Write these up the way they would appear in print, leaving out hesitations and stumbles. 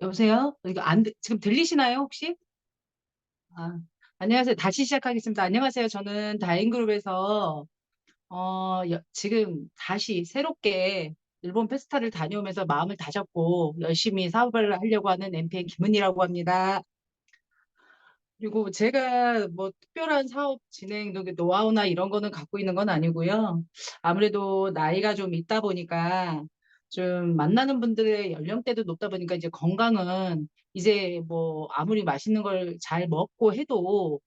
여보세요? 이거 지금 들리시나요, 혹시? 아, 안녕하세요. 다시 시작하겠습니다. 안녕하세요. 저는 다인그룹에서, 지금 다시 새롭게 일본 페스타를 다녀오면서 마음을 다잡고 열심히 사업을 하려고 하는 MPN 김은이라고 합니다. 그리고 제가 뭐 특별한 사업 진행 노하우나 이런 거는 갖고 있는 건 아니고요. 아무래도 나이가 좀 있다 보니까 좀 만나는 분들의 연령대도 높다 보니까 이제 건강은 이제 뭐 아무리 맛있는 걸 잘 먹고 해도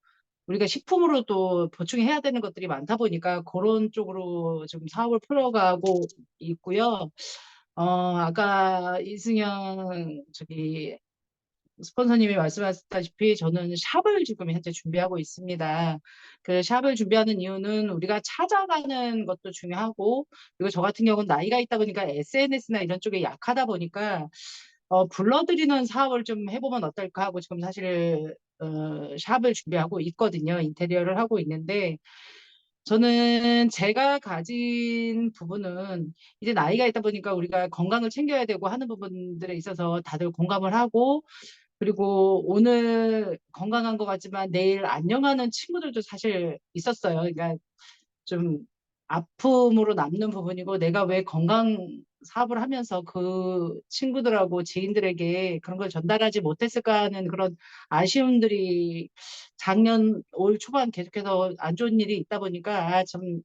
우리가 식품으로 또 보충해야 되는 것들이 많다 보니까 그런 쪽으로 좀 사업을 풀어가고 있고요. 아까 이승현 스폰서님이 말씀하셨다시피 저는 샵을 지금 현재 준비하고 있습니다. 그 샵을 준비하는 이유는 우리가 찾아가는 것도 중요하고, 그리고 저 같은 경우는 나이가 있다 보니까 SNS나 이런 쪽에 약하다 보니까 불러들이는 사업을 좀 해보면 어떨까 하고 지금 사실 샵을 준비하고 있거든요. 인테리어를 하고 있는데 저는 제가 가진 부분은 이제 나이가 있다 보니까 우리가 건강을 챙겨야 되고 하는 부분들에 있어서 다들 공감을 하고, 그리고 오늘 건강한 것 같지만 내일 안녕하는 친구들도 사실 있었어요. 그러니까 좀 아픔으로 남는 부분이고, 내가 왜 건강 사업을 하면서 그 친구들하고 지인들에게 그런 걸 전달하지 못했을까 하는 그런 아쉬움들이 작년 올 초반 계속해서 안 좋은 일이 있다 보니까 좀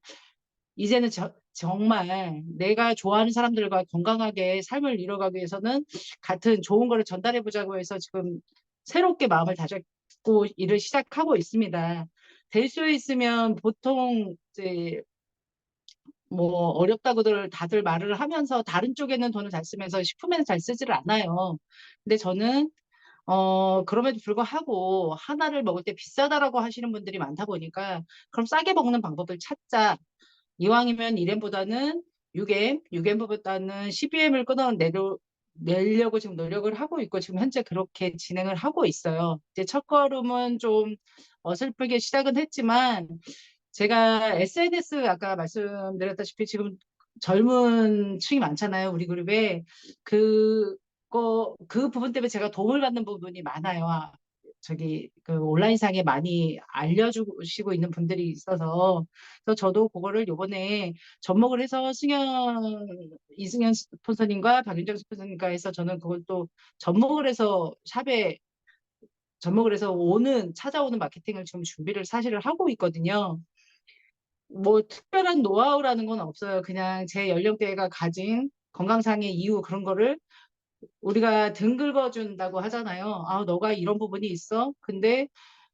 이제는 정말 내가 좋아하는 사람들과 건강하게 삶을 이뤄가기 위해서는 같은 좋은 거를 전달해 보자고 해서 지금 새롭게 마음을 다잡고 일을 시작하고 있습니다. 될 수 있으면 보통 이제 뭐 어렵다고들 다들 말을 하면서 다른 쪽에는 돈을 잘 쓰면서 식품에는 잘 쓰지를 않아요. 근데 저는 그럼에도 불구하고 하나를 먹을 때 비싸다라고 하시는 분들이 많다 보니까 그럼 싸게 먹는 방법을 찾자. 이왕이면 1M보다는 6M, 6M보다는 12M을 내려고 지금 노력을 하고 있고 지금 현재 그렇게 진행을 하고 있어요. 이제 첫걸음은 좀 어설프게 시작은 했지만 제가 SNS 아까 말씀드렸다시피 지금 젊은 층이 많잖아요. 우리 그룹에. 그 부분 때문에 제가 도움을 받는 부분이 많아요. 그 온라인상에 많이 알려주시고 있는 분들이 있어서. 그래서 저도 그거를 요번에 접목을 해서 이승현 스폰서님과 박윤정 스폰서님과 해서 저는 그걸 또 접목을 해서 샵에 접목을 해서 찾아오는 마케팅을 좀 준비를 사실을 하고 있거든요. 뭐 특별한 노하우라는 건 없어요. 그냥 제 연령대가 가진 건강상의 이유 그런 거를 우리가 등 긁어준다고 하잖아요. 아, 너가 이런 부분이 있어. 근데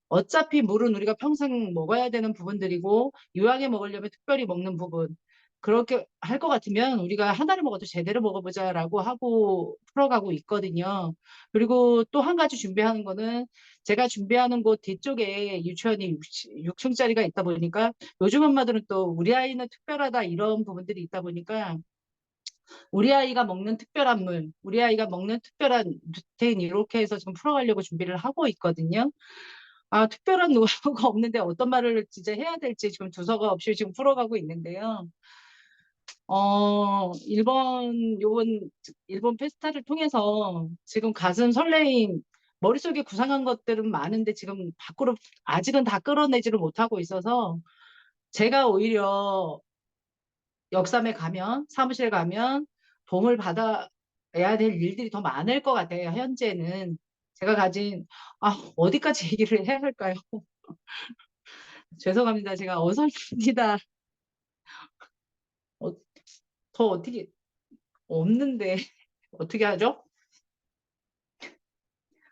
어차피 물은 우리가 평생 먹어야 되는 부분들이고 유용하게 먹으려면 특별히 먹는 부분. 그렇게 할 것 같으면 우리가 하나를 먹어도 제대로 먹어보자라고 하고 풀어가고 있거든요. 그리고 또 한 가지 준비하는 거는 제가 준비하는 곳 뒤쪽에 유치원이 6층짜리가 있다 보니까 요즘 엄마들은 또 우리 아이는 특별하다 이런 부분들이 있다 보니까 우리 아이가 먹는 특별한 물, 우리 아이가 먹는 특별한 루테인 이렇게 해서 지금 풀어가려고 준비를 하고 있거든요. 아, 특별한 노하우가 없는데 어떤 말을 진짜 해야 될지 지금 두서가 없이 지금 풀어가고 있는데요. 요번 일본 페스타를 통해서 지금 가슴 설레임, 머릿속에 구상한 것들은 많은데 지금 밖으로 아직은 다 끌어내지를 못하고 있어서 제가 오히려 사무실에 가면 도움을 받아야 될 일들이 더 많을 것 같아요. 현재는 제가 어디까지 얘기를 해야 할까요? 죄송합니다. 제가 어설픕니다. 어, 더 어떻게 없는데 어떻게 하죠?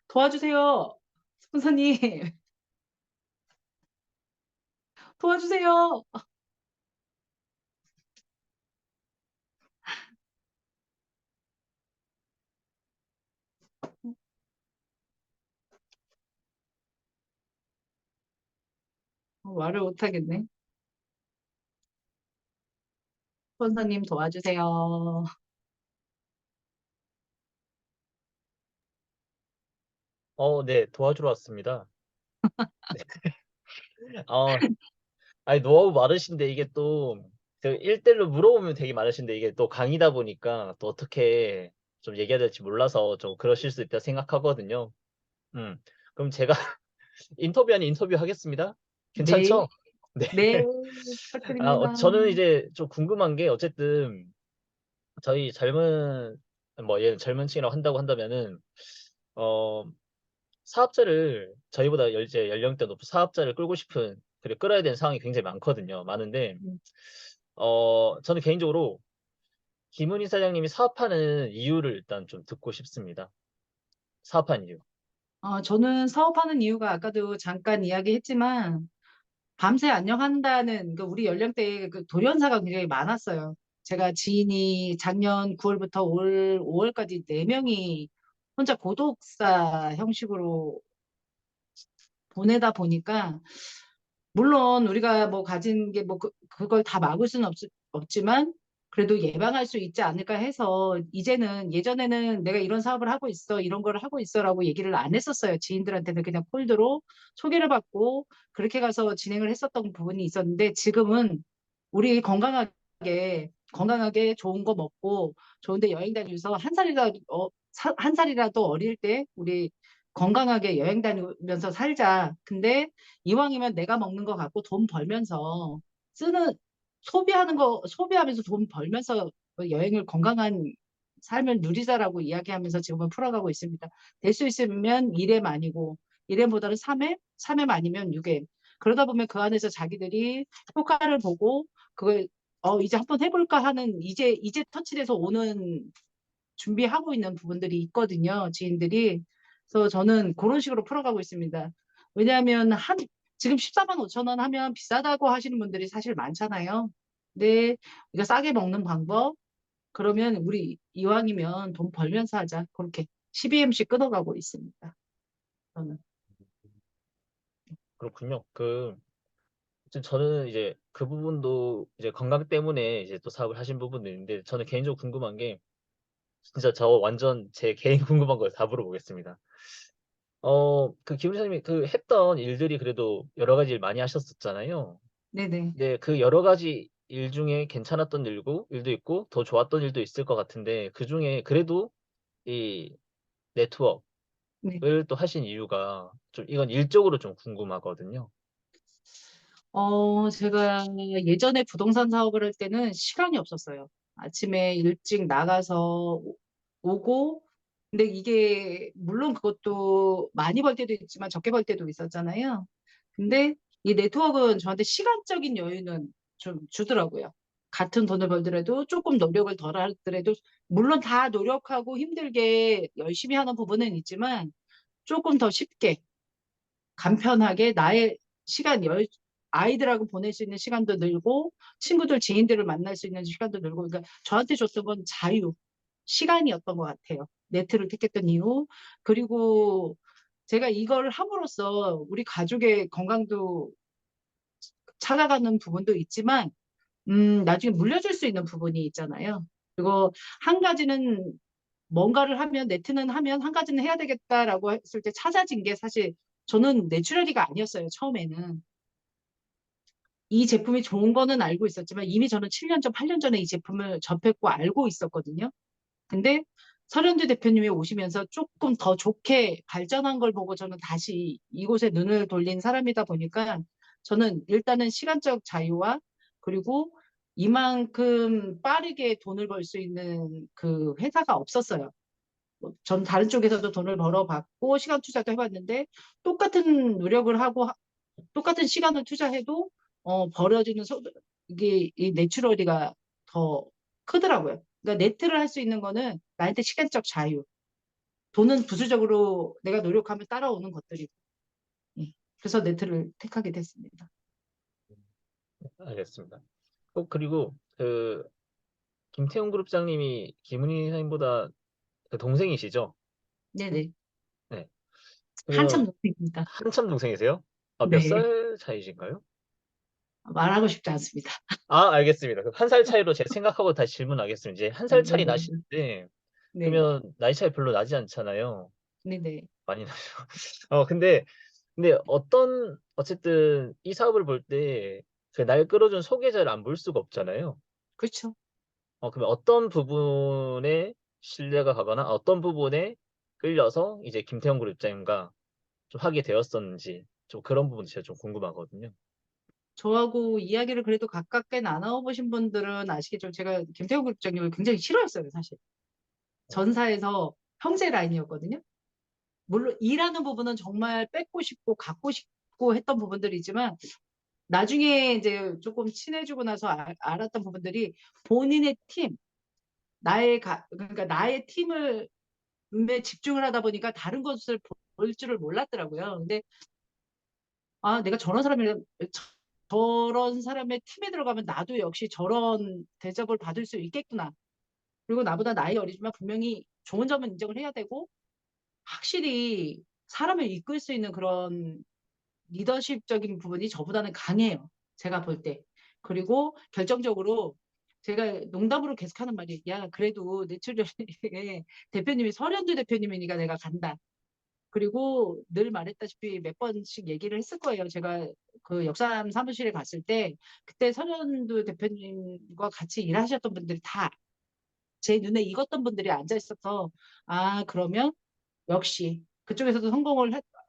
도와주세요. 스폰서님, 도와주세요. 말을 못하겠네. 스폰서님 도와주세요. 네, 도와주러 왔습니다. 어, 아니, 노하우 많으신데 이게 또, 그 1대1로 물어보면 되게 많으신데 이게 또 강의다 보니까 또 어떻게 좀 얘기해야 될지 몰라서 좀 그러실 수 있다 생각하거든요. 음. 그럼 제가 인터뷰 아닌 인터뷰 하겠습니다. 네, 괜찮죠? 네. 네, 부탁드립니다. 저는 이제 좀 궁금한 게 어쨌든 저희 젊은 뭐 얘 젊은 층이라고 한다고 한다면은 어 사업자를 저희보다 이제 연령대 높은 사업자를 끌고 싶은 그리고 끌어야 되는 상황이 굉장히 많거든요. 많은데 음. 저는 개인적으로 김은희 사장님이 사업하는 이유를 일단 좀 듣고 싶습니다. 사업하는 이유. 저는 사업하는 이유가 아까도 잠깐 이야기했지만 밤새 안녕한다는 그 우리 연령대에 그 돌연사가 굉장히 많았어요. 제가 지인이 작년 9월부터 올 5월까지 4명이 혼자 고독사 형식으로 보내다 보니까 물론 우리가 뭐 가진 게 뭐 그걸 다 막을 수는 없지만 그래도 예방할 수 있지 않을까 해서 이제는 예전에는 내가 이런 사업을 하고 있어, 이런 걸 하고 있어라고 얘기를 안 했었어요. 지인들한테는 그냥 콜드로 소개를 받고 그렇게 가서 진행을 했었던 부분이 있었는데 지금은 우리 건강하게 좋은 거 먹고 좋은데 여행 다니면서 한 살이라도 어릴 때 우리 건강하게 여행 다니면서 살자. 근데 이왕이면 내가 먹는 거 갖고 돈 벌면서 쓰는 소비하면서 돈 벌면서 여행을 건강한 삶을 누리자라고 이야기하면서 지금은 풀어가고 있습니다. 될 수 있으면 1회 아니고 1회보다는 3회, 3회 아니면 6회. 그러다 보면 그 안에서 자기들이 효과를 보고 그걸 이제 한번 해볼까 하는 이제 터치돼서 오는 준비하고 있는 부분들이 있거든요. 지인들이. 그래서 저는 그런 식으로 풀어가고 있습니다. 왜냐하면 지금 14만 5천 원 하면 비싸다고 하시는 분들이 사실 많잖아요. 근데 우리가 싸게 먹는 방법, 그러면 우리 이왕이면 돈 벌면서 하자. 그렇게 12MC 끊어가고 있습니다. 저는. 그렇군요. 저는 이제 그 부분도 이제 건강 때문에 이제 또 사업을 하신 부분도 있는데 저는 개인적으로 궁금한 게 진짜 저 완전 제 개인 궁금한 걸 다 물어보겠습니다. 그 김 원장님이 그 했던 일들이 그래도 여러 가지 일 많이 하셨었잖아요. 네네. 근데 그 여러 가지 일 중에 괜찮았던 일도 있고 더 좋았던 일도 있을 것 같은데 그중에 그래도 이 네트워크를 네. 또 하신 이유가 좀 이건 일적으로 좀 궁금하거든요. 제가 예전에 부동산 사업을 할 때는 시간이 없었어요. 아침에 일찍 나가서 오고, 근데 이게, 물론 그것도 많이 벌 때도 있지만 적게 벌 때도 있었잖아요. 근데 이 네트워크는 저한테 시간적인 여유는 좀 주더라고요. 같은 돈을 벌더라도 조금 노력을 덜 하더라도, 물론 다 노력하고 힘들게 열심히 하는 부분은 있지만 조금 더 쉽게 간편하게 나의 시간 열 아이들하고 보낼 수 있는 시간도 늘고 친구들 지인들을 만날 수 있는 시간도 늘고 그러니까 저한테 줬던 건 자유 시간이었던 것 같아요. 네트를 택했던 이유 그리고 제가 이걸 함으로써 우리 가족의 건강도 찾아가는 부분도 있지만 나중에 물려줄 수 있는 부분이 있잖아요. 그리고 한 가지는 뭔가를 하면 네트는 하면 한 가지는 해야 되겠다라고 했을 때 찾아진 게 사실 저는 내추럴리가 아니었어요. 처음에는. 이 제품이 좋은 거는 알고 있었지만 이미 저는 7년 전, 8년 전에 이 제품을 접했고 알고 있었거든요. 근데 설현주 대표님이 오시면서 조금 더 좋게 발전한 걸 보고 저는 다시 이곳에 눈을 돌린 사람이다 보니까 저는 일단은 시간적 자유와 그리고 이만큼 빠르게 돈을 벌 수 있는 그 회사가 없었어요. 전 다른 쪽에서도 돈을 벌어봤고 시간 투자도 해봤는데 똑같은 노력을 하고 똑같은 시간을 투자해도 벌어지는 이게 이 내추럴리가 더 크더라고요. 그러니까 네트를 할 수 있는 거는 나한테 시간적 자유. 돈은 부수적으로 내가 노력하면 따라오는 것들이고. 예. 그래서 네트를 택하게 됐습니다. 알겠습니다. 그리고 김태용 그룹장님이 김은희 사장님보다 그 동생이시죠? 네네. 네. 한참 그러면 높입니다. 한참 동생이세요? 몇 네. 살 차이신가요? 말하고 싶지 않습니다. 알겠습니다. 그럼 한 살 차이로 제가 생각하고 다시 질문하겠습니다. 이제 한 살 차이 네네. 나시는데 네. 그러면 나이 차이 별로 나지 않잖아요. 네네. 많이 나죠. 근데 어쨌든 이 사업을 볼 때 그 날 끌어준 소개자를 안 볼 수가 없잖아요. 그렇죠. 그러면 어떤 부분에 신뢰가 가거나 어떤 부분에 끌려서 이제 김태형 그룹장님과 좀 하게 되었었는지 좀 그런 부분이 제가 좀 궁금하거든요. 저하고 이야기를 그래도 가깝게 나눠보신 분들은 아시겠지만 제가 김태우 국장님을 굉장히 싫어했어요, 사실. 전사에서 형제 라인이었거든요. 물론 일하는 부분은 정말 뺏고 싶고 갖고 싶고 했던 부분들이지만 나중에 이제 조금 친해지고 나서 알았던 부분들이 본인의 팀, 그러니까 나의 팀을 집중을 하다 보니까 다른 것을 볼 줄을 몰랐더라고요. 근데 아, 내가 저런 사람의 팀에 들어가면 나도 역시 저런 대접을 받을 수 있겠구나. 그리고 나보다 나이 어리지만 분명히 좋은 점은 인정을 해야 되고 확실히 사람을 이끌 수 있는 그런 리더십적인 부분이 저보다는 강해요. 제가 볼 때. 그리고 결정적으로 제가 농담으로 계속하는 말이 야 그래도 내추럴에 대표님이 설현주 대표님이니까 내가 간다. 그리고 늘 말했다시피 몇 번씩 얘기를 했을 거예요. 제가 그 역삼 사무실에 갔을 때 그때 설현두 대표님과 같이 일하셨던 분들이 다 제 눈에 익었던 분들이 앉아 있어서 아 그러면 역시 그쪽에서도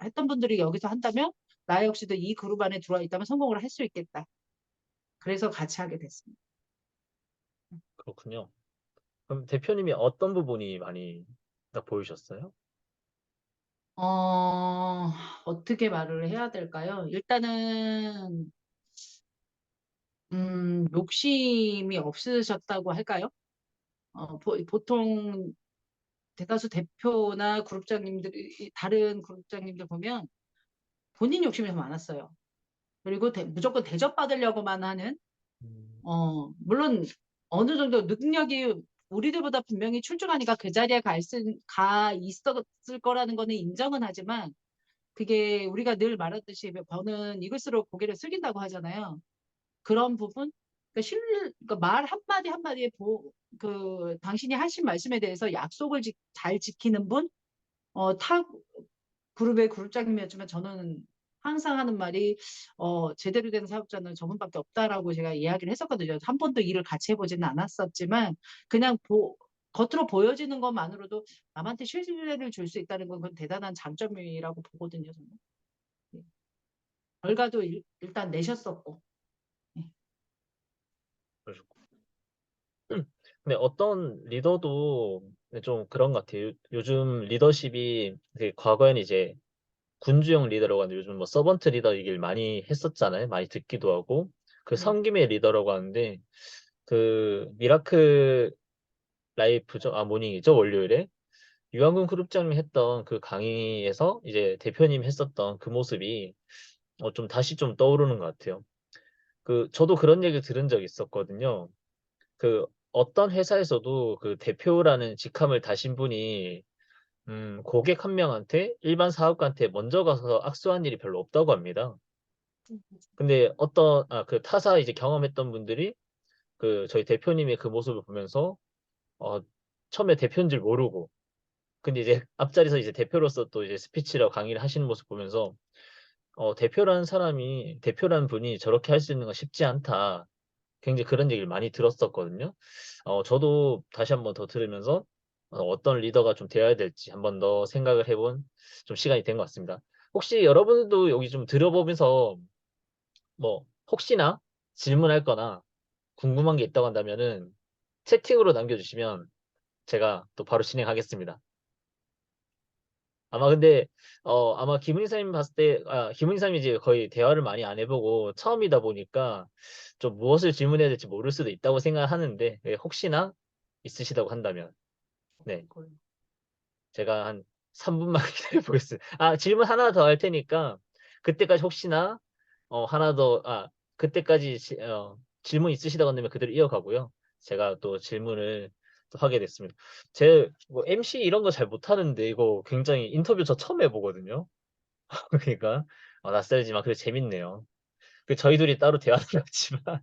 했던 분들이 여기서 한다면 나 역시도 이 그룹 안에 들어와 있다면 성공을 할 수 있겠다. 그래서 같이 하게 됐습니다. 그렇군요. 그럼 대표님이 어떤 부분이 많이 딱 보이셨어요? 어, 어떻게 말을 해야 될까요? 일단은 욕심이 없으셨다고 할까요? 보통 대다수 대표나 그룹장님들이 다른 그룹장님들 보면 본인 욕심이 더 많았어요. 그리고 무조건 대접받으려고만 하는 음, 물론 어느 정도 능력이 우리들보다 분명히 출중하니까 그 자리에 가 있었을 거라는 거는 인정은 하지만 그게 우리가 늘 말하듯이 버는 익을수록 고개를 숙인다고 하잖아요. 그런 부분, 그러니까 말 한마디 한마디에 당신이 하신 말씀에 대해서 약속을 잘 지키는 분, 타 그룹의 그룹장님이었지만 저는 항상 하는 말이 제대로 된 사업자는 저분밖에 없다라고 제가 이야기를 했었거든요. 한 번도 일을 같이 해보지는 않았었지만 그냥 겉으로 보여지는 것만으로도 남한테 신뢰를 줄 수 있다는 건 그건 대단한 장점이라고 보거든요. 저는. 예. 결과도 일단 내셨었고. 예. 그러셨고. 근데 어떤 리더도 좀 그런 것 같아요. 요즘 리더십이 되게 과거에는 이제 군주형 리더라고 하는데 요즘 뭐 서번트 리더 얘기를 많이 했었잖아요. 많이 듣기도 하고 그 네. 섬김의 리더라고 하는데 그 미라클 라이프죠. 아 모닝이죠. 월요일에 유한군 그룹장님 했던 그 강의에서 이제 대표님 했었던 그 모습이 좀 다시 좀 떠오르는 것 같아요. 그 저도 그런 얘기 들은 적이 있었거든요. 그 어떤 회사에서도 그 대표라는 직함을 다신 분이 고객 한 명한테 일반 사업가한테 먼저 가서 악수한 일이 별로 없다고 합니다. 근데 그 타사 이제 경험했던 분들이 그 저희 대표님의 그 모습을 보면서 어, 처음에 대표인 줄 모르고 근데 이제 앞자리에서 이제 대표로서 또 이제 스피치라고 강의를 하시는 모습 보면서 대표라는 분이 저렇게 할 수 있는 건 쉽지 않다. 굉장히 그런 얘기를 많이 들었었거든요. 저도 다시 한번 더 들으면서 어떤 리더가 좀 되어야 될지 한번 더 생각을 해본 좀 시간이 된 것 같습니다. 혹시 여러분들도 여기 좀 들어보면서 뭐 혹시나 질문할 거나 궁금한 게 있다고 한다면은 채팅으로 남겨주시면 제가 또 바로 진행하겠습니다. 아마 근데 아마 김은희사님 봤을 때 김은희사님이 이제 거의 대화를 많이 안 해보고 처음이다 보니까 좀 무엇을 질문해야 될지 모를 수도 있다고 생각하는데 혹시나 있으시다고 한다면 네 제가 한 3분만 기다려 보겠습니다. 질문 하나 더 할 테니까 그때까지 혹시나 하나 더 그때까지 질문 있으시다고 한다면 그대로 이어가고요. 제가 또 질문을 또 하게 됐습니다. 제 뭐 MC 이런 거 잘 못하는데 이거 굉장히 인터뷰 저 처음 해보거든요. 그러니까 낯설지만 그래도 재밌네요. 그 저희 둘이 따로 대화는 하지만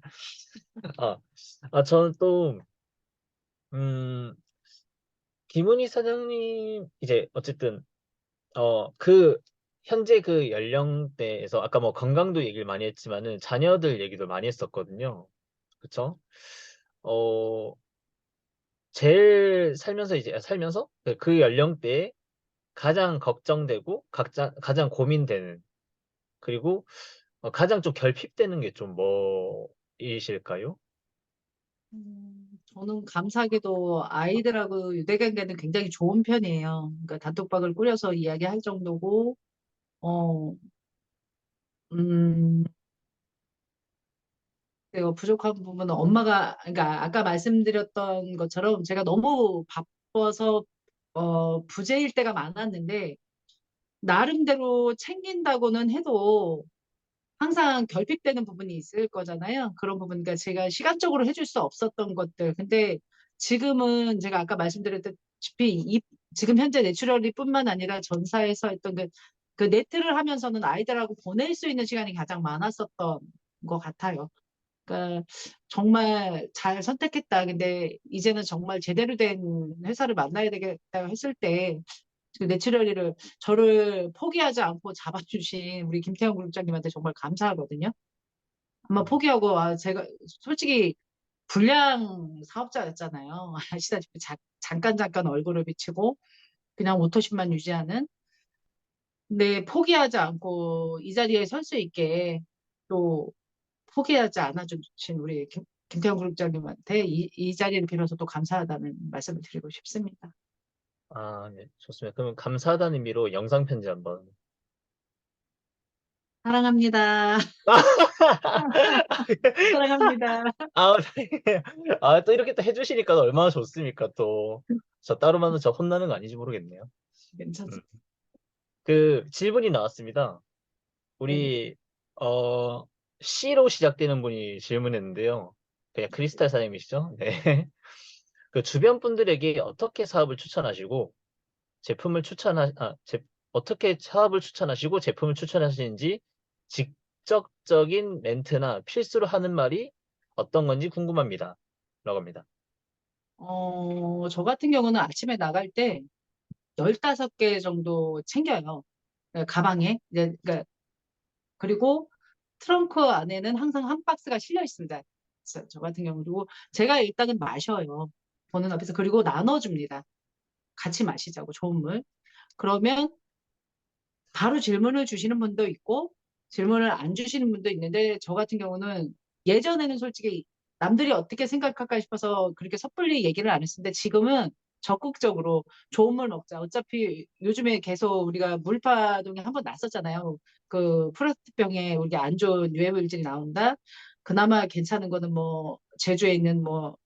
아, 저는 또 음, 김은희 사장님 이제 어쨌든 그 현재 그 연령대에서 아까 뭐 건강도 얘기를 많이 했지만은 자녀들 얘기도 많이 했었거든요. 그쵸? 어, 제일 살면서 이제 살면서 그 연령대에 가장 걱정되고 가장 고민되는 그리고 가장 좀 결핍되는 게 좀 뭐이실까요? 저는 감사하게도 아이들하고 유대관계는 굉장히 좋은 편이에요. 그러니까 단톡방을 꾸려서 이야기할 정도고, 어, 음, 그리고 부족한 부분은 엄마가, 그러니까 아까 말씀드렸던 것처럼 제가 너무 바빠서, 부재일 때가 많았는데, 나름대로 챙긴다고는 해도 항상 결핍되는 부분이 있을 거잖아요. 그런 부분, 그러니까 제가 시간적으로 해줄 수 없었던 것들. 근데 지금은 제가 아까 말씀드렸다시피 지금 현재 내추럴리뿐만 아니라 전사에서 했던 그 네트를 하면서는 아이들하고 보낼 수 있는 시간이 가장 많았었던 것 같아요. 그러니까 정말 잘 선택했다. 근데 이제는 정말 제대로 된 회사를 만나야 되겠다 했을 때 그 내추럴리를 저를 포기하지 않고 잡아주신 우리 김태형 그룹장님한테 정말 감사하거든요. 한번 음, 포기하고 제가 솔직히 불량 사업자였잖아요. 아시다시피 잠깐 얼굴을 비치고 그냥 오토십만 유지하는. 근데 포기하지 않고 이 자리에 설 수 있게 또 포기하지 않아주신 우리 김태형 그룹장님한테 이 자리를 빌어서 또 감사하다는 말씀을 드리고 싶습니다. 아, 네, 좋습니다. 그러면 감사하다는 의미로 영상 편지 한번. 사랑합니다. 사랑합니다. 아, 네. 아, 또 이렇게 또 해주시니까 얼마나 좋습니까, 또. 저 따로 만나서 저 혼나는 거 아닌지 모르겠네요. 음. 괜찮습니다. 그 질문이 나왔습니다. 네네. 우리, 어, C로 시작되는 분이 질문했는데요. 그냥 크리스탈 사장님이시죠? 네. 그 주변 분들에게 어떻게 사업을 추천하시고, 제품을 어떻게 사업을 추천하시고 제품을 추천하시는지 직접적인 멘트나 필수로 하는 말이 어떤 건지 궁금합니다. 라고 합니다. 저 같은 경우는 아침에 나갈 때 15개 정도 챙겨요. 네, 가방에. 이제, 그러니까, 그리고 트렁크 안에는 항상 한 박스가 실려 있습니다. 저 같은 경우도 제가 일단은 마셔요. 보는 앞에서. 그리고 나눠줍니다. 같이 마시자고, 좋은 물. 그러면 바로 질문을 주시는 분도 있고 질문을 안 주시는 분도 있는데 저 같은 경우는 예전에는 솔직히 남들이 어떻게 생각할까 싶어서 그렇게 섣불리 얘기를 안 했었는데 지금은 적극적으로 좋은 물 먹자. 어차피 요즘에 계속 우리가 물파동이 한번 났었잖아요. 그 플라스틱병에 우리가 안 좋은 유해물질이 나온다. 그나마 괜찮은 거는 뭐 제주에 있는 뭐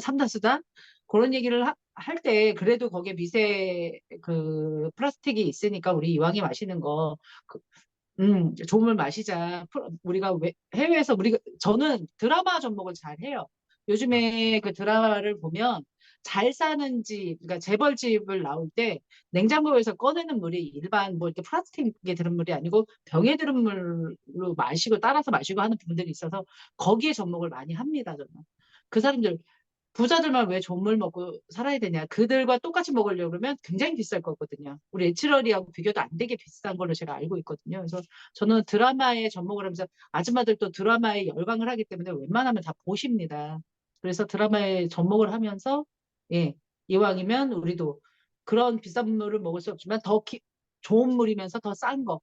삼다수다 그런 얘기를 할 때 그래도 거기에 미세 그 플라스틱이 있으니까 우리 이왕에 마시는 거 그, 좋은 물 마시자. 우리가 해외에서 저는 드라마 접목을 잘 해요. 음, 요즘에 그 드라마를 보면 잘 사는 집, 그러니까 재벌집을 나올 때 냉장고에서 꺼내는 물이 일반 뭐 이렇게 플라스틱에 들은 물이 아니고 병에 들은 물로 마시고 따라서 마시고 하는 분들이 있어서 거기에 접목을 많이 합니다, 저는. 그 사람들 부자들만 왜 좋은 물 먹고 살아야 되냐. 그들과 똑같이 먹으려고 그러면 굉장히 비쌀 거거든요. 우리 에치러리하고 비교도 안 되게 비싼 걸로 제가 알고 있거든요. 그래서 저는 드라마에 접목을 하면서 아줌마들도 드라마에 열광을 하기 때문에 웬만하면 다 보십니다. 그래서 드라마에 접목을 하면서 예, 이왕이면 우리도 그런 비싼 물을 먹을 수 없지만 좋은 물이면서 더 싼 거.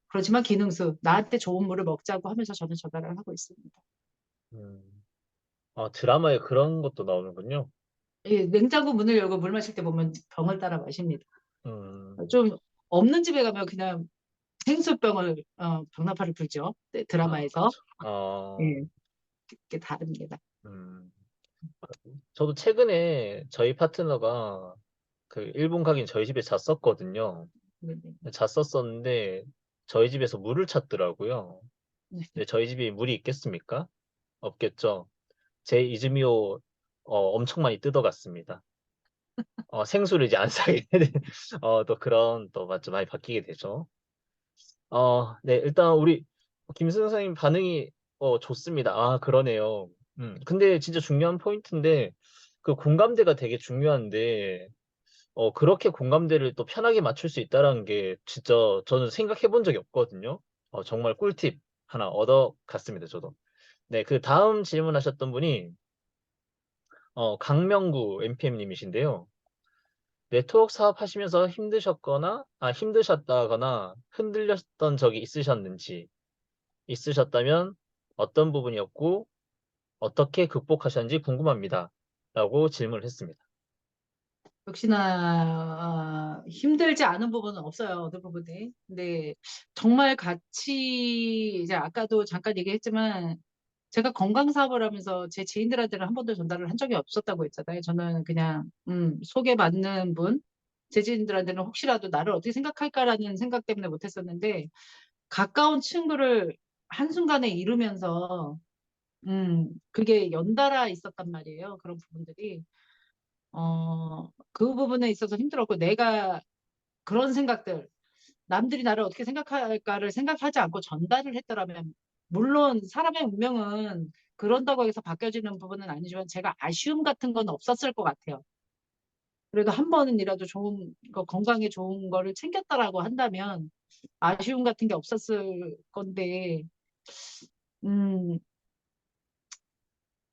그렇지만 기능수, 나한테 좋은 물을 먹자고 하면서 저는 전달을 하고 있습니다. 음. 아, 드라마에 그런 것도 나오는군요. 예, 냉장고 문을 열고 물 마실 때 보면 병을 따라 마십니다. 음, 좀 없는 집에 가면 그냥 생수병을 병나팔을 불죠. 네, 아, 드라마에서. 그쵸. 아, 예, 그게 다릅니다. 음. 저도 최근에 저희 파트너가 그 일본 가긴 저희 집에 잤었거든요. 네, 네, 잤었었는데 저희 집에서 물을 찾더라고요. 네. 근데 저희 집에 물이 있겠습니까? 없겠죠. 제 이즈미호 엄청 많이 뜯어갔습니다. 생수를 이제 안 사게 되는 또 그런 또 맞죠 많이 바뀌게 되죠. 네 일단 우리 김승 선생님 반응이 좋습니다. 아 그러네요. 근데 진짜 중요한 포인트인데 그 공감대가 되게 중요한데 그렇게 공감대를 또 편하게 맞출 수 있다라는 게 진짜 저는 생각해 본 적이 없거든요. 정말 꿀팁 하나 얻어갔습니다, 저도. 네, 그 다음 질문하셨던 분이 강명구 MPM님이신데요. 네트워크 사업 하시면서 힘드셨다거나 흔들렸던 적이 있으셨다면 어떤 부분이었고 어떻게 극복하셨는지 궁금합니다. 라고 질문을 했습니다. 역시나 힘들지 않은 부분은 없어요. 어느 부분에. 근데 정말 같이 이제 아까도 잠깐 얘기했지만 제가 건강 사업을 하면서 제 지인들한테는 한 번도 전달을 한 적이 없었다고 했잖아요. 저는 그냥 소개받는 분, 제 지인들한테는 혹시라도 나를 어떻게 생각할까라는 생각 때문에 못했었는데 가까운 친구를 한순간에 잃으면서 그게 연달아 있었단 말이에요. 그런 부분들이. 그 부분에 있어서 힘들었고 내가 그런 생각들, 남들이 나를 어떻게 생각할까를 생각하지 않고 전달을 했더라면 물론 사람의 운명은 그런다고 해서 바뀌어지는 부분은 아니지만 제가 아쉬움 같은 건 없었을 것 같아요. 그래도 한 번이라도 좋은 거, 건강에 좋은 거를 챙겼다라고 한다면 아쉬움 같은 게 없었을 건데 음,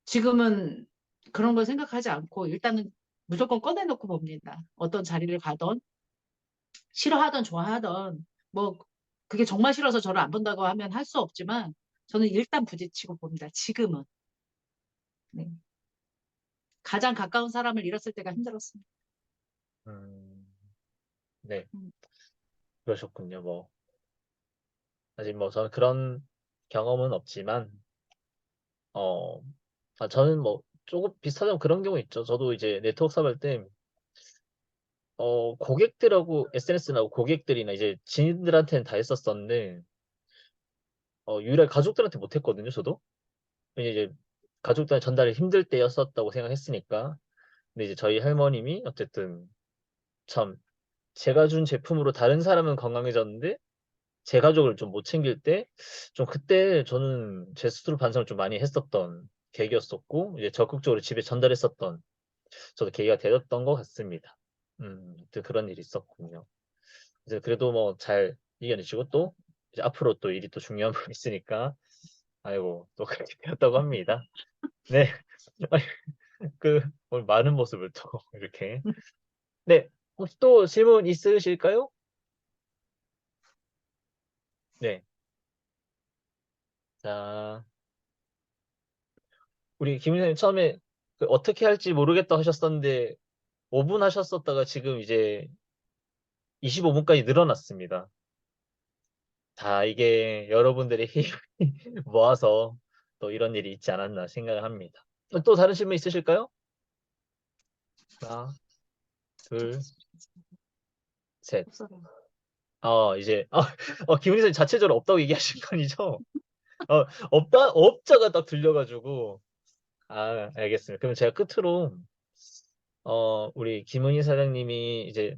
지금은 그런 걸 생각하지 않고 일단은 무조건 꺼내놓고 봅니다. 어떤 자리를 가던 싫어하던 좋아하던 뭐 그게 정말 싫어서 저를 안 본다고 하면 할 수 없지만 저는 일단 부딪히고 봅니다. 지금은. 네. 가장 가까운 사람을 잃었을 때가 힘들었습니다. 음, 네, 음. 그러셨군요. 아직 저는 그런 경험은 없지만, 어, 저는 조금 비슷하면 그런 경우 있죠. 저도 이제 네트워크 사업 할 때, 고객들하고 SNS나 고객들이나 이제 지인들한테는 다 했었었는데, 유일하게 가족들한테 못 했거든요, 저도. 왜냐 이제 가족들한테 전달이 힘들 때였었다고 생각했으니까. 근데 이제 저희 할머님이 어쨌든 참 제가 준 제품으로 다른 사람은 건강해졌는데 제 가족을 좀 못 챙길 때 좀 그때 저는 제 스스로 반성을 좀 많이 했었던 계기였었고 이제 적극적으로 집에 전달했었던 저도 계기가 되었던 것 같습니다. 아무튼 그런 일이 있었군요. 이제 그래도 잘 이겨내시고 또 이제 앞으로 또 일이 또 중요한 부분이 있으니까 아이고 또 그렇게 되었다고 합니다. 네. 오늘 많은 모습을 또 이렇게. 네. 혹시 또 질문 있으실까요? 네. 자, 우리 김 선생님 처음에 어떻게 할지 모르겠다 하셨었는데 5분 하셨었다가 지금 이제 25분까지 늘어났습니다. 다 이게 여러분들의 힘 모아서 또 이런 일이 있지 않았나 생각을 합니다. 또 다른 질문 있으실까요? 하나, 둘, 셋. 없어요. 이제, 김은희 선생님 자체적으로 없다고 얘기하신 거 아니죠? 없자가 딱 들려가지고. 알겠습니다. 그럼 제가 끝으로, 우리 김은희 사장님이 이제,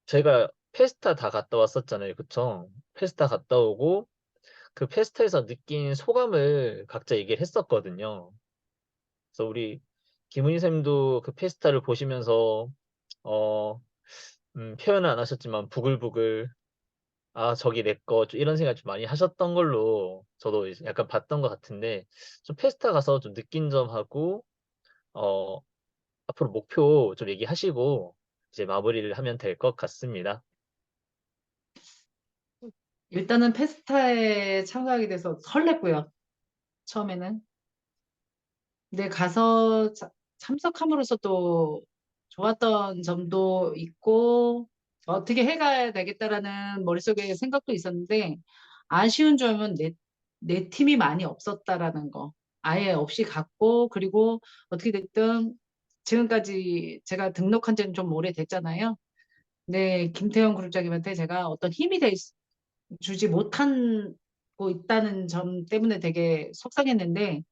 저희가 페스타 다 갔다 왔었잖아요. 그쵸? 페스타 갔다 오고, 그 페스타에서 느낀 소감을 각자 얘기를 했었거든요. 그래서 우리 김은희 쌤도 그 페스타를 보시면서, 어, 표현은 안 하셨지만, 부글부글, 저기 내 거, 이런 생각 좀 많이 하셨던 걸로 저도 이제 약간 봤던 것 같은데, 좀 페스타 가서 좀 느낀 점하고, 어, 앞으로 목표 좀 얘기하시고, 이제 마무리를 하면 될 것 같습니다. 일단은 페스타에 참가하게 돼서 설렜고요. 처음에는. 근데 가서 참석함으로써 또 좋았던 점도 있고 어떻게 해가야 되겠다라는 머릿속에 생각도 있었는데 아쉬운 점은 내 팀이 많이 없었다라는 거. 아예 없이 갔고 그리고 어떻게 됐든 지금까지 제가 등록한 지는 좀 오래됐잖아요. 네, 김태형 그룹장님한테 제가 어떤 힘이 주지 못하고 있다는 점 때문에 되게 속상했는데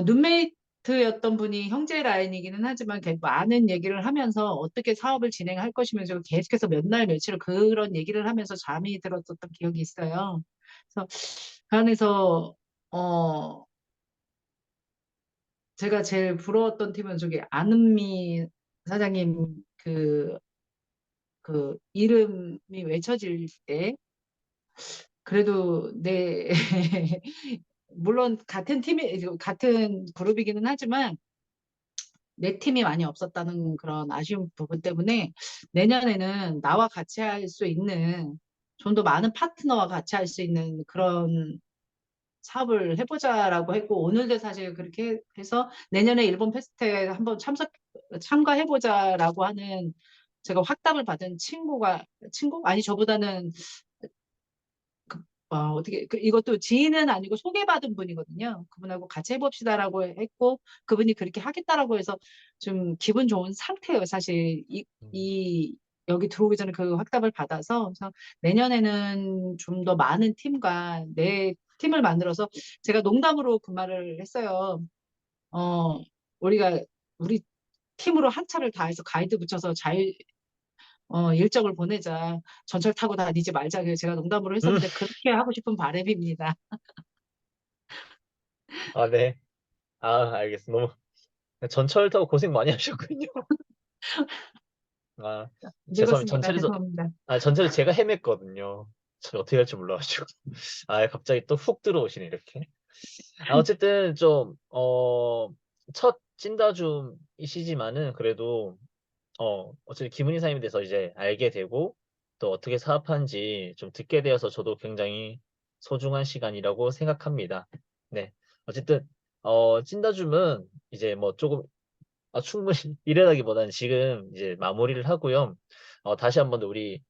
룸메이트였던 분이 형제 라인이기는 하지만 많은 얘기를 하면서 어떻게 사업을 진행할 것이면서 계속해서 몇 날 며칠 그런 얘기를 하면서 잠이 들었었던 기억이 있어요. 그래서 그 안에서 어, 제가 제일 부러웠던 팀은 저기 안은미 사장님 그 이름이 외쳐질 때 그래도 물론 같은 그룹이기는 하지만 내 팀이 많이 없었다는 그런 아쉬운 부분 때문에 내년에는 나와 같이 할 수 있는 좀 더 많은 파트너와 같이 할 수 있는 그런 사업을 해보자라고 했고 오늘도 사실 그렇게 해서 내년에 일본 페스트에 한번 참가해보자라고 하는 제가 확답을 받은 친구? 아니 저보다는 어떻게, 이것도 지인은 아니고 소개받은 분이거든요. 그분하고 같이 해봅시다라고 했고, 그분이 그렇게 하겠다라고 해서 좀 기분 좋은 상태예요. 사실, 음. 이, 여기 들어오기 전에 그 확답을 받아서, 그래서 내년에는 좀 더 많은 팀과 내 팀을 만들어서 제가 농담으로 그 말을 했어요. 어, 우리가, 우리 팀으로 한 차를 다 해서 가이드 붙여서 일정을 보내자. 전철 타고 다니지 말자. 그래서 제가 농담으로 음. 했었는데 그렇게 하고 싶은 바람입니다. 아, 네. 아, 알겠습니다. 너무 전철 타고 고생 많이 하셨군요. 아, 죄송합니다. 늙었습니다. 죄송합니다. 전철에 제가 헤맸거든요. 저 어떻게 할지 몰라가지고. 아, 갑자기 또 훅 들어오시네, 이렇게. 아, 어쨌든 좀, 첫 찐다줌이시지만은 그래도, 어쨌든 김은희 사님에 대해서 이제 알게 되고 또 어떻게 사업하는지 좀 듣게 되어서 저도 굉장히 소중한 시간이라고 생각합니다. 네. 어쨌든, 찐다줌은 이제 뭐 조금 충분히 이래라기보다는 지금 이제 마무리를 하고요. 다시 한번 우리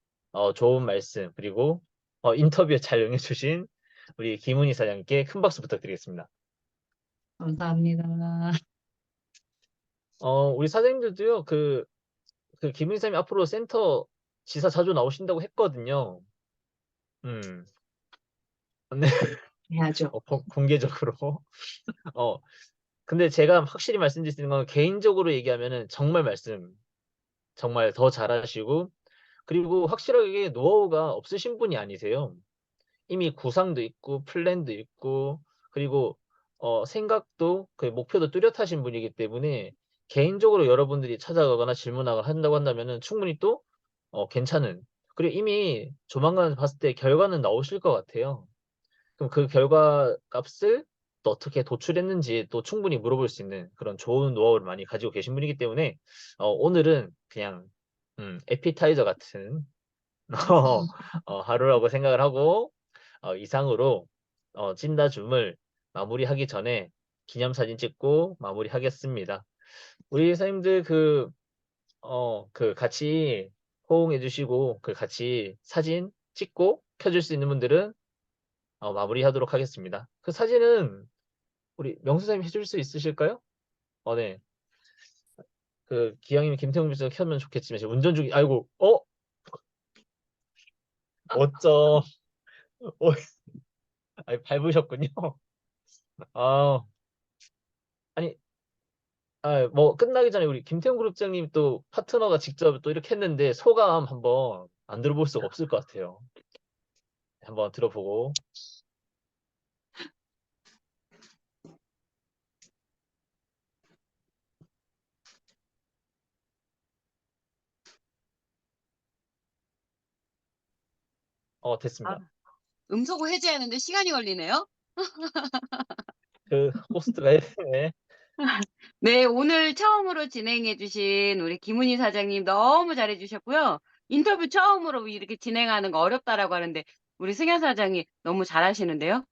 좋은 말씀 그리고 인터뷰에 잘 응해주신 우리 김은희 사장님께 큰 박수 부탁드리겠습니다. 감사합니다. 우리 사장님들도요, 그 김은희 사장님 앞으로 센터 지사 자주 나오신다고 했거든요. 음, 네, 해야죠. 공개적으로. 어, 근데 제가 확실히 말씀드릴 수 있는 건 개인적으로 얘기하면은 정말 더 잘하시고 그리고 확실하게 노하우가 없으신 분이 아니세요. 이미 구상도 있고 플랜도 있고 그리고 생각도 그 목표도 뚜렷하신 분이기 때문에 개인적으로 여러분들이 찾아가거나 질문하거나 한다고 한다면은 충분히 또 괜찮은 그리고 이미 조만간 봤을 때 결과는 나오실 것 같아요. 그럼 그 결과 값을 또 어떻게 도출했는지 또 충분히 물어볼 수 있는 그런 좋은 노하우를 많이 가지고 계신 분이기 때문에 오늘은 그냥 에피타이저 같은 하루라고 생각을 하고 이상으로 찐다줌을 마무리하기 전에 기념사진 찍고 마무리하겠습니다. 우리 사장님들 그 같이 호응해 주시고 그 같이 사진 찍고 켜줄 수 있는 분들은 마무리하도록 하겠습니다. 그 사진은 우리 명수 사장님 해줄 수 있으실까요? 네. 그 기왕이면 김태형 비서 켜면 좋겠지만 지금 운전 중이 아이고 어쩜 어, 아니, 밟으셨군요. 아 아니 뭐 끝나기 전에 우리 김태형 그룹장님 또 파트너가 직접 또 이렇게 했는데 소감 한번 안 들어볼 수가 없을 것 같아요. 한번 들어보고 아, 됐습니다. 음소거 해제하는데 시간이 걸리네요. 그 호스트가 네. 네, 오늘 처음으로 진행해주신 우리 김은희 사장님 너무 잘해주셨고요. 인터뷰 처음으로 이렇게 진행하는 거 어렵다라고 하는데 우리 승현 사장이 너무 잘하시는데요.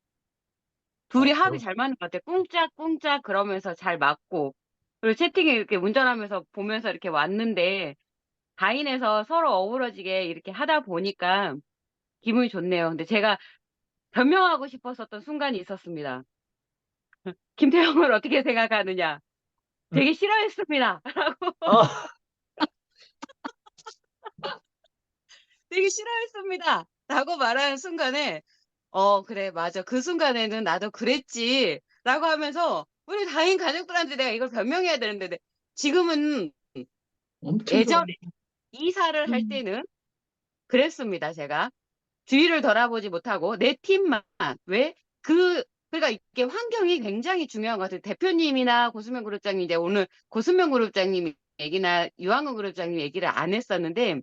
둘이 합이 그럼 잘 맞는 것 같아요. 꿍짝꿍짝 그러면서 잘 맞고. 그리고 채팅에 이렇게 운전하면서 보면서 이렇게 왔는데 다인해서 서로 어우러지게 이렇게 하다 보니까 기분이 좋네요. 근데 제가 변명하고 싶었었던 순간이 있었습니다. 김태형을 어떻게 생각하느냐. 음, 되게 싫어했습니다. 아, 되게 싫어했습니다. 라고 말하는 순간에, 그래, 맞아. 그 순간에는 나도 그랬지. 라고 하면서, 우리 다인 가족들한테 내가 이걸 변명해야 되는데, 지금은 엄청 예전에 좋아요. 이사를 할 음, 때는 그랬습니다, 제가. 주위를 돌아보지 못하고, 내 팀만. 왜? 그러니까 이게 환경이 굉장히 중요한 것 같아요. 대표님이나 고수명 그룹장님, 이제 오늘 고수명 그룹장님 얘기나 유황은 그룹장님 얘기를 안 했었는데,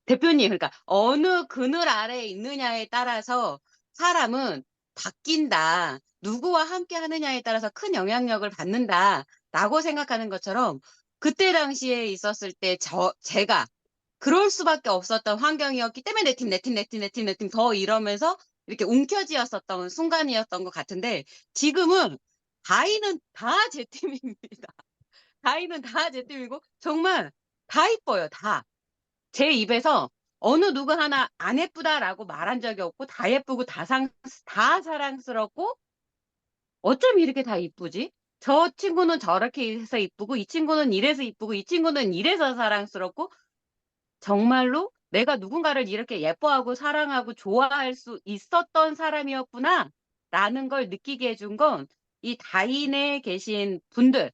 대표님, 그러니까 어느 그늘 아래에 있느냐에 따라서 사람은 바뀐다. 누구와 함께 하느냐에 따라서 큰 영향력을 받는다. 라고 생각하는 것처럼 그때 당시에 있었을 때 제가 그럴 수밖에 없었던 환경이었기 때문에 내 팀 더 이러면서 이렇게 움켜쥐었었던 순간이었던 것 같은데 지금은 다이는 다 제 팀입니다. 다이는 다 제 팀이고 정말 다 이뻐요, 다. 제 입에서 어느 누구 하나 안 예쁘다라고 말한 적이 없고 다 예쁘고 다 사랑스럽고 어쩜 이렇게 다 이쁘지? 저 친구는 저렇게 해서 이쁘고 이 친구는 이래서 이쁘고 이 친구는 이래서 사랑스럽고 정말로 내가 누군가를 이렇게 예뻐하고 사랑하고 좋아할 수 있었던 사람이었구나라는 걸 느끼게 해준 건 이 다인에 계신 분들,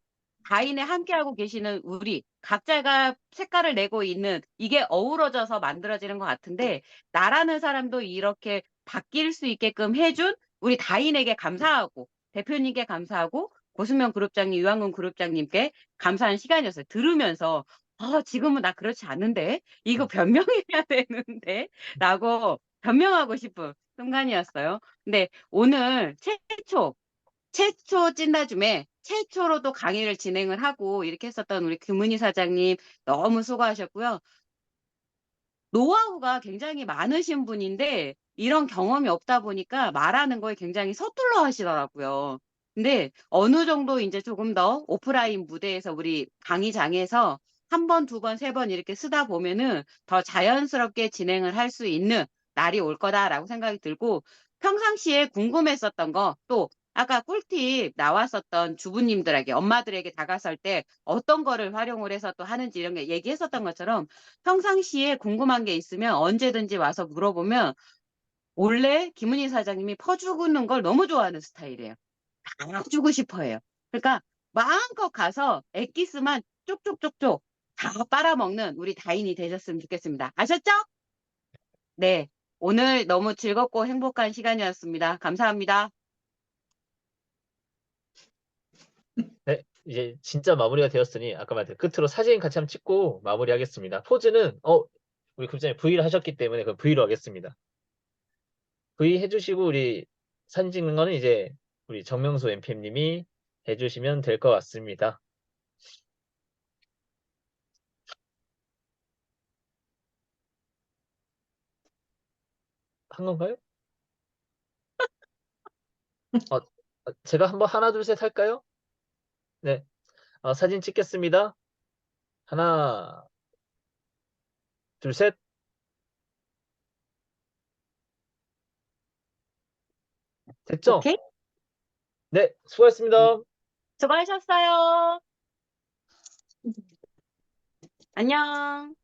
다인에 함께하고 계시는 우리 각자가 색깔을 내고 있는 이게 어우러져서 만들어지는 것 같은데 나라는 사람도 이렇게 바뀔 수 있게끔 해준 우리 다인에게 감사하고 대표님께 감사하고 고수명 그룹장님, 유한근 그룹장님께 감사한 시간이었어요. 들으면서 지금은 나 그렇지 않은데 이거 변명해야 되는데 라고 변명하고 싶은 순간이었어요. 근데 오늘 최초 찐다줌에 최초로 또 강의를 진행을 하고 이렇게 했었던 우리 금은희 사장님 너무 수고하셨고요. 노하우가 굉장히 많으신 분인데 이런 경험이 없다 보니까 말하는 거에 굉장히 서툴러 하시더라고요. 근데 어느 정도 이제 조금 더 오프라인 무대에서 우리 강의장에서 한 번, 두 번, 세 번 이렇게 쓰다 보면은 더 자연스럽게 진행을 할 수 있는 날이 올 거다라고 생각이 들고 평상시에 궁금했었던 거 또 아까 꿀팁 나왔었던 주부님들에게 엄마들에게 다가설 때 어떤 거를 활용을 해서 또 하는지 이런 게 얘기했었던 것처럼 평상시에 궁금한 게 있으면 언제든지 와서 물어보면 원래 김은희 사장님이 퍼주는 걸 너무 좋아하는 스타일이에요. 다 주고 싶어 해요. 그러니까 마음껏 가서 엑기스만 쪽쪽쪽쪽 다 빨아먹는 우리 다인이 되셨으면 좋겠습니다. 아셨죠? 네. 오늘 너무 즐겁고 행복한 시간이었습니다. 감사합니다. 네, 이제 진짜 마무리가 되었으니 아까 말했던 끝으로 사진 같이 한번 찍고 마무리하겠습니다. 포즈는 우리 급장님 V를 하셨기 때문에 그 V로 하겠습니다. V 해주시고 우리 사진 찍는 거는 이제 우리 정명수 MP님이 해주시면 될 것 같습니다. 한 건가요? 제가 한번 하나 둘 셋 할까요? 네, 사진 찍겠습니다. 하나, 둘, 셋. 됐죠? 오케이? 네, 수고하셨습니다. 수고하셨어요. 안녕.